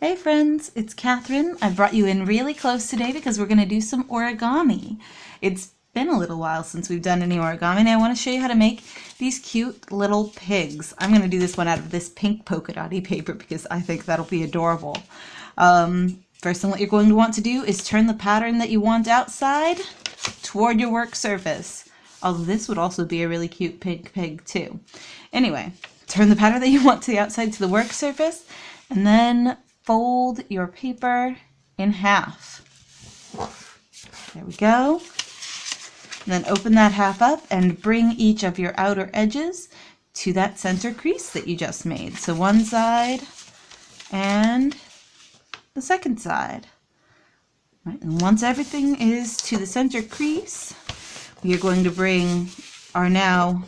Hey friends, it's Catherine. I brought you in really close today because we're going to do some origami. It's been a little while since we've done any origami and I want to show you how to make these cute little pigs. I'm going to do this one out of this pink polka dotty paper because I think that'll be adorable. First thing what you're going to want to do is turn the pattern that you want outside toward your work surface. Although this would also be a really cute pig too. Anyway, turn the pattern that you want to the outside to the work surface and then fold your paper in half. There we go. And then open that half up and bring each of your outer edges to that center crease that you just made. So one side and the second side. Right, and once everything is to the center crease, we are going to bring our now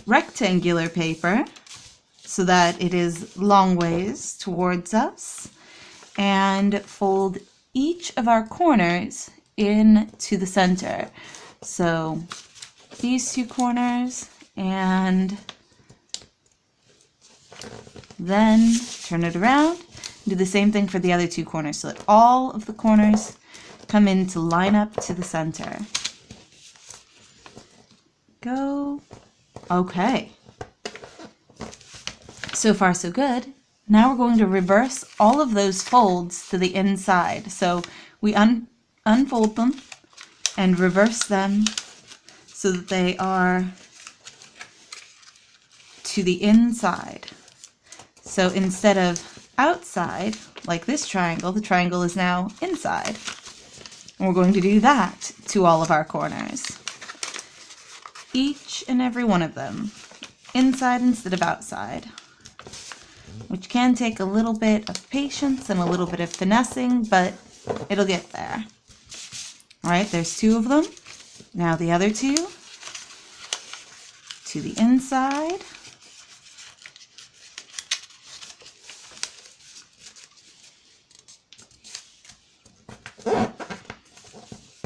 rectangular paper so that it is long ways towards us, and fold each of our corners into the center. So these two corners, and then turn it around, do the same thing for the other two corners so that all of the corners come in to line up to the center. Go. Okay. So far so good. Now we're going to reverse all of those folds to the inside. So we unfold them and reverse them so that they are to the inside. So instead of outside, like this triangle, the triangle is now inside. And we're going to do that to all of our corners. Each and every one of them, inside instead of outside, which can take a little bit of patience and a little bit of finessing, but it'll get there. All right, there's two of them. Now the other two to the inside.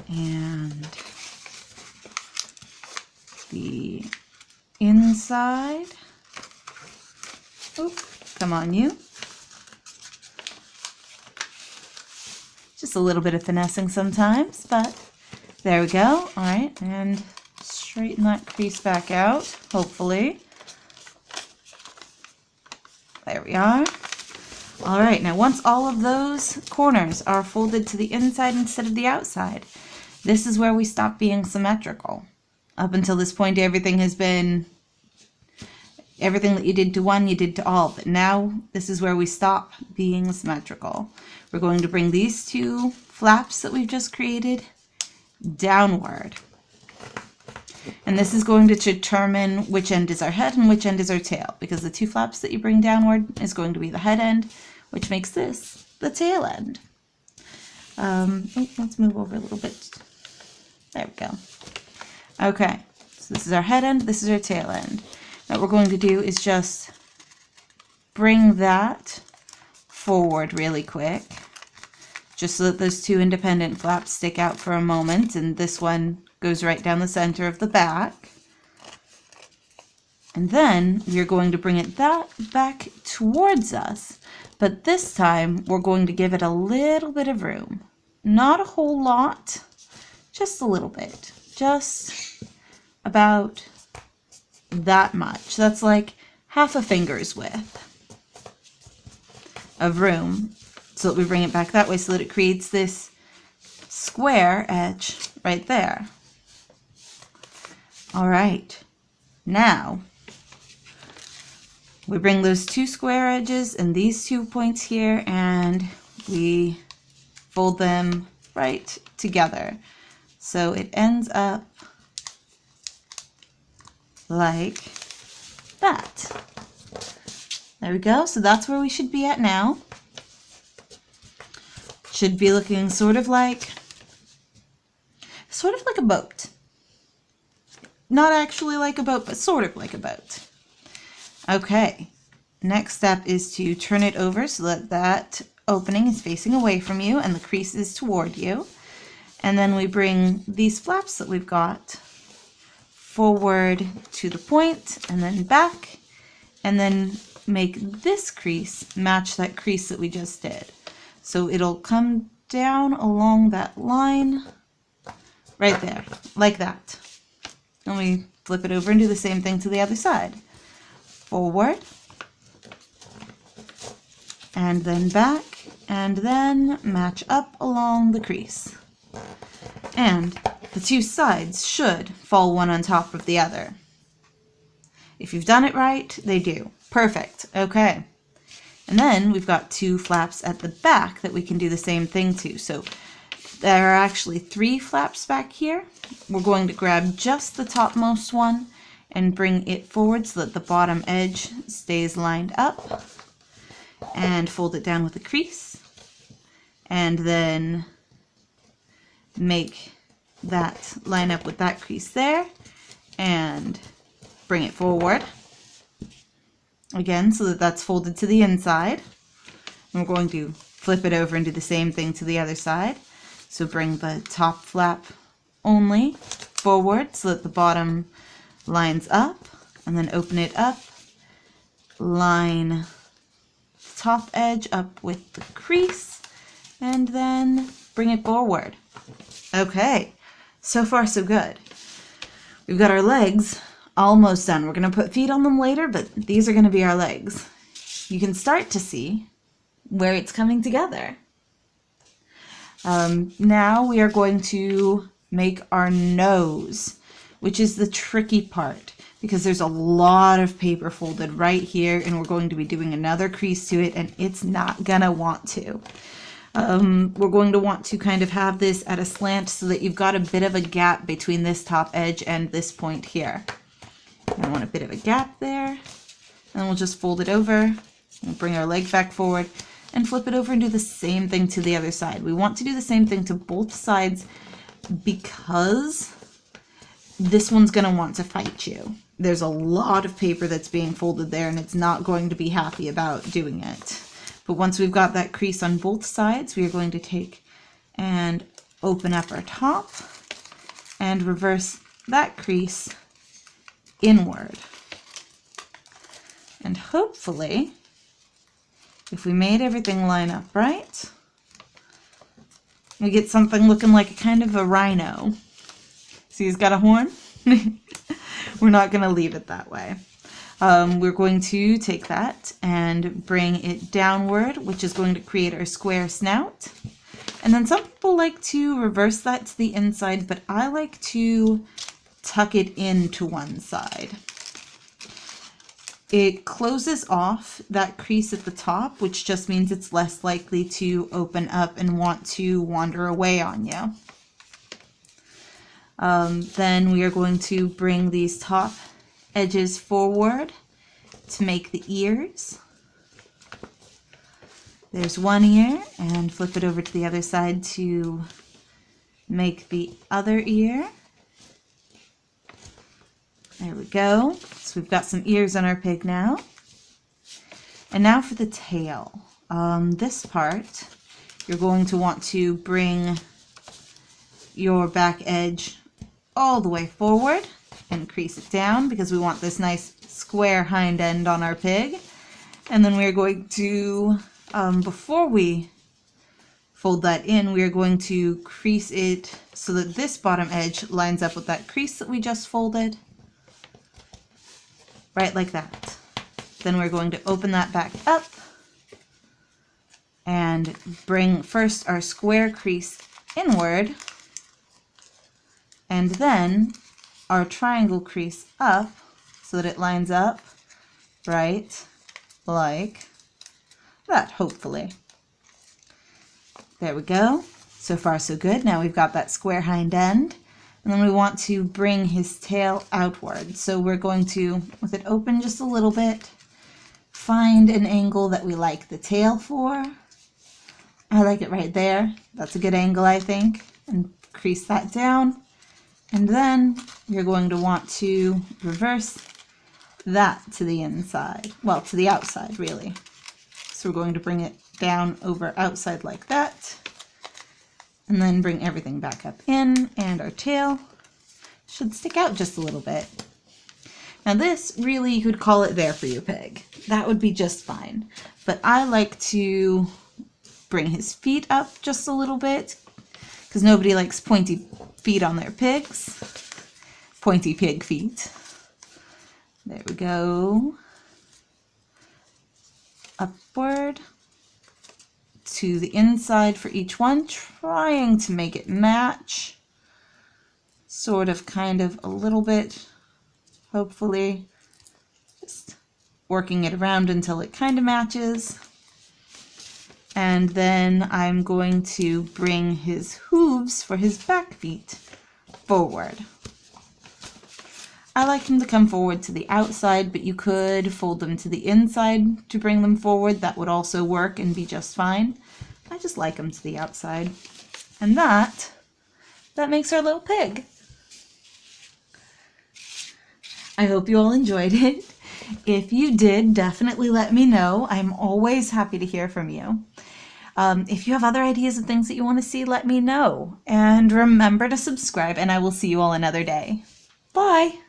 And the inside. Oop, come on you. Just a little bit of finessing sometimes, but there we go. All right, and straighten that crease back out, hopefully. There we are. All right, now once all of those corners are folded to the inside instead of the outside, this is where we stop being symmetrical. Up until this point, everything that you did to one, you did to all. But now, this is where we stop being symmetrical. We're going to bring these two flaps that we've just created downward. And this is going to determine which end is our head and which end is our tail, because the two flaps that you bring downward is going to be the head end, which makes this the tail end. Let's move over a little bit. There we go. Okay, so this is our head end, this is our tail end. What we're going to do is just bring that forward really quick, just so that those two independent flaps stick out for a moment, and this one goes right down the center of the back. And then you're going to bring it back towards us, but this time we're going to give it a little bit of room. Not a whole lot, just a little bit. Just about that much. That's like half a finger's width of room, so that we bring it back that way so that it creates this square edge right there. All right, now we bring those two square edges and these 2 points here and we fold them right together. So it ends up like that. There we go. So that's where we should be at now. Should be looking sort of like a boat. Not actually like a boat, but sort of like a boat. Okay. Next step is to turn it over so that that opening is facing away from you and the crease is toward you. And then we bring these flaps that we've got forward to the point and then back, and then make this crease match that crease that we just did. So it'll come down along that line right there, like that. Then we flip it over and do the same thing to the other side. Forward, and then back, and then match up along the crease. And the two sides should fall one on top of the other. If you've done it right, they do. Perfect. Okay. And then we've got two flaps at the back that we can do the same thing to. So there are actually 3 flaps back here. We're going to grab just the topmost one and bring it forward so that the bottom edge stays lined up, and fold it down with a crease, and then make that line up with that crease there, and bring it forward again so that that's folded to the inside. And we're going to flip it over and do the same thing to the other side. So bring the top flap only forward so that the bottom lines up, and then open it up, line the top edge up with the crease, and then bring it forward. Okay, so far so good. We've got our legs almost done. We're going to put feet on them later, but these are going to be our legs. You can start to see where it's coming together. Now we are going to make our nose, which is the tricky part because there's a lot of paper folded right here, and we're going to be doing another crease to it, and it's not gonna want to. We're going to want to kind of have this at a slant so that you've got a bit of a gap between this top edge and this point here. I want a bit of a gap there, and then we'll just fold it over. We'll bring our leg back forward and flip it over and do the same thing to the other side. We want to do the same thing to both sides because this one's going to want to fight you. There's a lot of paper that's being folded there, and it's not going to be happy about doing it. But once we've got that crease on both sides, we are going to take and open up our top and reverse that crease inward. And hopefully, if we made everything line up right, we get something looking like a kind of a rhino. See, he's got a horn? We're not going to leave it that way. We're going to take that and bring it downward, which is going to create our square snout. And then some people like to reverse that to the inside, but I like to tuck it into one side. It closes off that crease at the top, which just means it's less likely to open up and want to wander away on you. Then we are going to bring these top edges forward to make the ears. There's one ear, and flip it over to the other side to make the other ear. There we go. So we've got some ears on our pig now. And now for the tail. This part, you're going to want to bring your back edge all the way forward and crease it down because we want this nice square hind end on our pig. And then we're going to, before we fold that in, we are going to crease it so that this bottom edge lines up with that crease that we just folded. Right like that. Then we're going to open that back up and bring first our square crease inward, and then our triangle crease up so that it lines up right like that, hopefully. There we go. So far so good. Now we've got that square hind end. And then we want to bring his tail outward. So we're going to, with it open just a little bit, find an angle that we like the tail for. I like it right there. That's a good angle, I think. And crease that down. And then you're going to want to reverse that to the inside. Well, to the outside, really. So we're going to bring it down over outside like that. And then bring everything back up in, and our tail should stick out just a little bit. Now this, really, you could call it There For You Pig. That would be just fine. But I like to bring his feet up just a little bit, because nobody likes pointy feet on their pigs. Pointy pig feet. There we go. Upward to the inside for each one, trying to make it match. Sort of, kind of, a little bit, hopefully. Just working it around until it kind of matches. And then I'm going to bring his hooves for his back feet forward. I like him to come forward to the outside, but you could fold them to the inside to bring them forward. That would also work and be just fine. I just like them to the outside. And that makes our little pig. I hope you all enjoyed it. If you did, definitely let me know. I'm always happy to hear from you. If you have other ideas of things that you want to see, let me know. And remember to subscribe, and I will see you all another day. Bye!